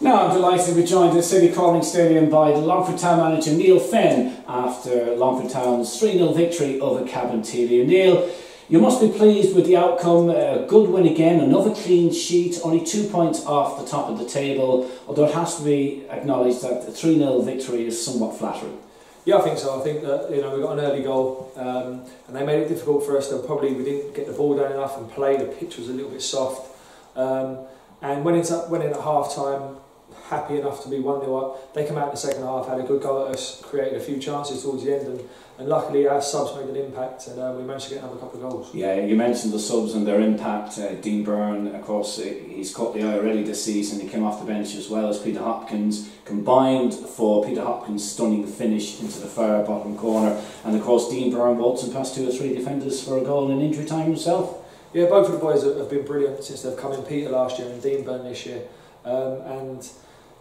Now I'm delighted to be joined at the City Calling Stadium by the Longford Town manager Neale Fenn after Longford Town's 3-0 victory over Cabinteely. Neale, you must be pleased with the outcome. A good win again, another clean sheet, only 2 points off the top of the table, although it has to be acknowledged that the 3-0 victory is somewhat flattering. Yeah, I think so. I think that we got an early goal and they made it difficult for us. We didn't get the ball down enough and play. The pitch was a little bit soft, and went in at half time happy enough to be 1-0 up. They came out in the second half, had a good go at us, created a few chances towards the end, and luckily our subs made an impact, and we managed to get another couple of goals. Yeah, you mentioned the subs and their impact. Dean Byrne, of course, he's caught the eye already this season. He came off the bench as well as Peter Hopkins, combined for Peter Hopkins' stunning finish into the far bottom corner, and of course Dean Byrne waltzing past 2 or 3 defenders for a goal in injury time himself. Yeah, both of the boys have been brilliant since they've come in. Peter last year and Dean Byrne this year, and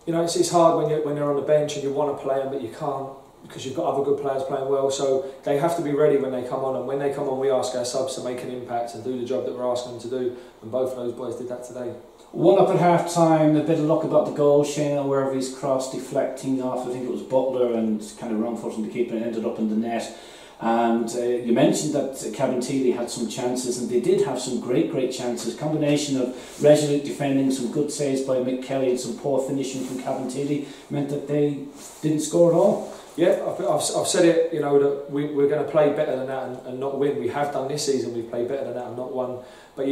it's hard when they're on the bench and you want to play them but you can't because you've got other good players playing well, so they have to be ready when they come on, and when they come on we ask our subs to make an impact and do the job that we're asking them to do, and both of those boys did that today. 1 up at half time, a bit of luck about the goal. Shane, wherever he's crossed, deflecting off, I think it was Butler, and kind of wrong footing the keeper, and ended up in the net. And you mentioned that Cabinteely had some chances, and they did have some great chances. Combination of resolute defending, some good saves by Mick Kelly and some poor finishing from Cabinteely meant that they didn't score at all. Yeah, I've said it, that we're going to play better than that and not win. We have done this season, we've played better than that and not won. But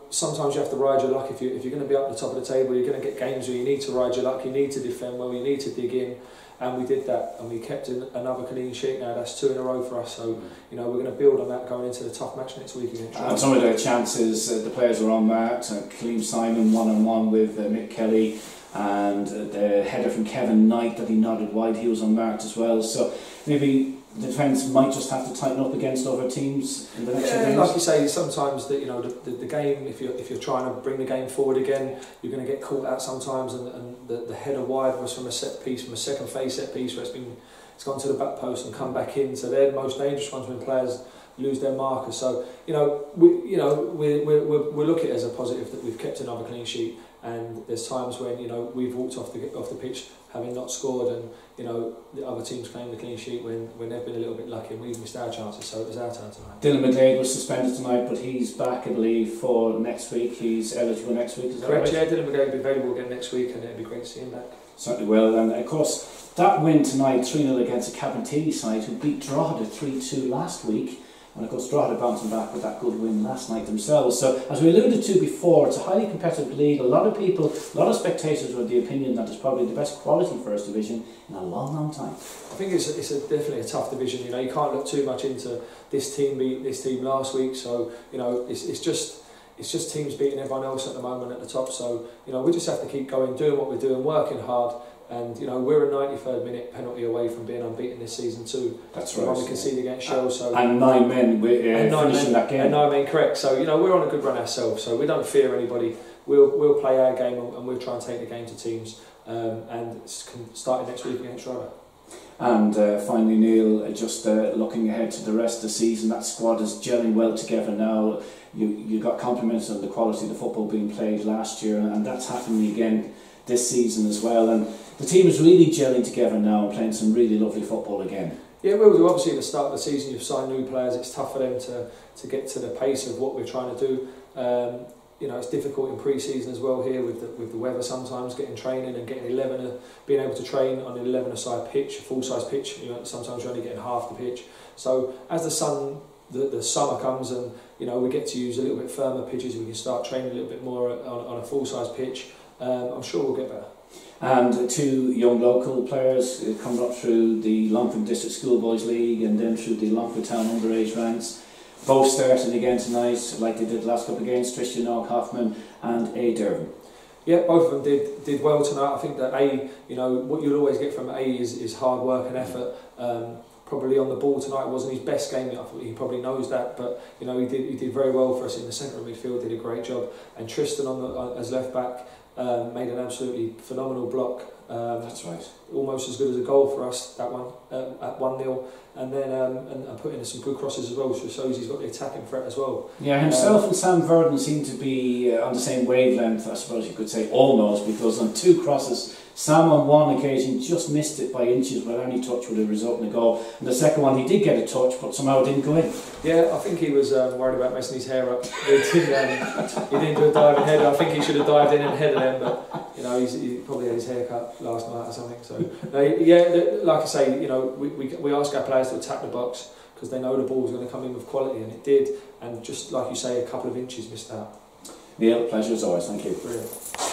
sometimes you have to ride your luck. If you're going to be up at the top of the table, you're going to get games where you need to ride your luck, you need to defend well, you need to dig in. And we did that, and we kept in another clean sheet now. That's 2 in a row for us. So, we're going to build on that going into the tough match next week against And some of their chances, the players were unmarked. Kaleem Simon 1-on-1 with Mick Kelly, and the header from Kevin Knight that he nodded wide, he was unmarked as well. So maybe the defence might just have to tighten up against other teams in the next few games. Like you say, sometimes the game, if you're trying to bring the game forward again, you're going to get caught out sometimes, and the header wide was from a set piece, from a second phase set piece where it's gone to the back post and come back in. So they're the most dangerous ones when players lose their marker. So we look at it as a positive that we've kept another clean sheet. And there's times when we've walked off the pitch having not scored, and the other teams claim the clean sheet when they've been a little bit lucky and we've missed our chances. So it was our turn tonight. Dylan McGlade was suspended tonight, but he's back, I believe, for next week. He's eligible next week. Is that correct? Right? Yeah, Dylan McGlade will be available again next week, and it'd be great to see him back. Certainly will. And of course, that win tonight, 3-0 against a Cabinteely side who beat Drogheda 3-2 last week. And of course Drogheda bouncing back with that good win last night themselves. So as we alluded to before, it's a highly competitive league. A lot of people, a lot of spectators were of the opinion that it's probably the best quality First Division in a long time. I think it's definitely a tough division. You can't look too much into this team beat this team last week. So it's just teams beating everyone else at the moment at the top. So we just have to keep going, doing what we're doing, working hard. And we're a 93rd minute penalty away from being unbeaten this season too. That's right. We conceded against Shell, so and 9 men finishing that game. And 9 men, correct. So we're on a good run ourselves. So we don't fear anybody. We'll play our game and we'll try and take the game to teams. And starting next week against Drogheda. And finally, Neil, just looking ahead to the rest of the season, that squad is gelling well together now. You got compliments on the quality of the football being played last year, and that's happening again this season as well. And the team is really gelling together now and playing some really lovely football again. Yeah, well, obviously at the start of the season you've signed new players. It's tough for them to get to the pace of what we're trying to do. It's difficult in pre-season as well here with the weather sometimes, getting training and getting being able to train on an 11-a-side pitch, a full-size pitch. Sometimes you're only getting half the pitch. So as the summer comes and we get to use a little bit firmer pitches, we can start training a little bit more on a full-size pitch. I'm sure we'll get better. And 2 young local players coming up through the Longford District Schoolboys League and then through the Longford Town underage ranks. Both starting again tonight, like they did last couple of games, Tristan Hoffman and A. Dervin. Yeah, both of them did well tonight. I think that what you'll always get from A is hard work and effort. Probably on the ball tonight wasn't his best game. I thought he probably knows that, but he did very well for us in the centre of midfield. Did a great job. And Tristan as left back made an absolutely phenomenal block. That's right. Almost as good as a goal for us, that one, at 1-0. and then and put in some good crosses as well, so it shows he's got the attacking threat as well. Yeah, himself and Sam Verdon seem to be on the same wavelength, I suppose you could say, almost, because on 2 crosses, Sam on one occasion just missed it by inches without any touch would have resulted in a goal, and the second one he did get a touch but somehow it didn't go in. Yeah, I think he was worried about messing his hair up. He didn't do a diving header. I think he should have dived in and headed him, but you know, he probably had his hair cut last night or something. So yeah, like I say, you know, we ask our players to attack the box because they know the ball's going to come in with quality, and it did. And just like you say, a couple of inches missed out. Neale, pleasure as always. Thank you. Brilliant.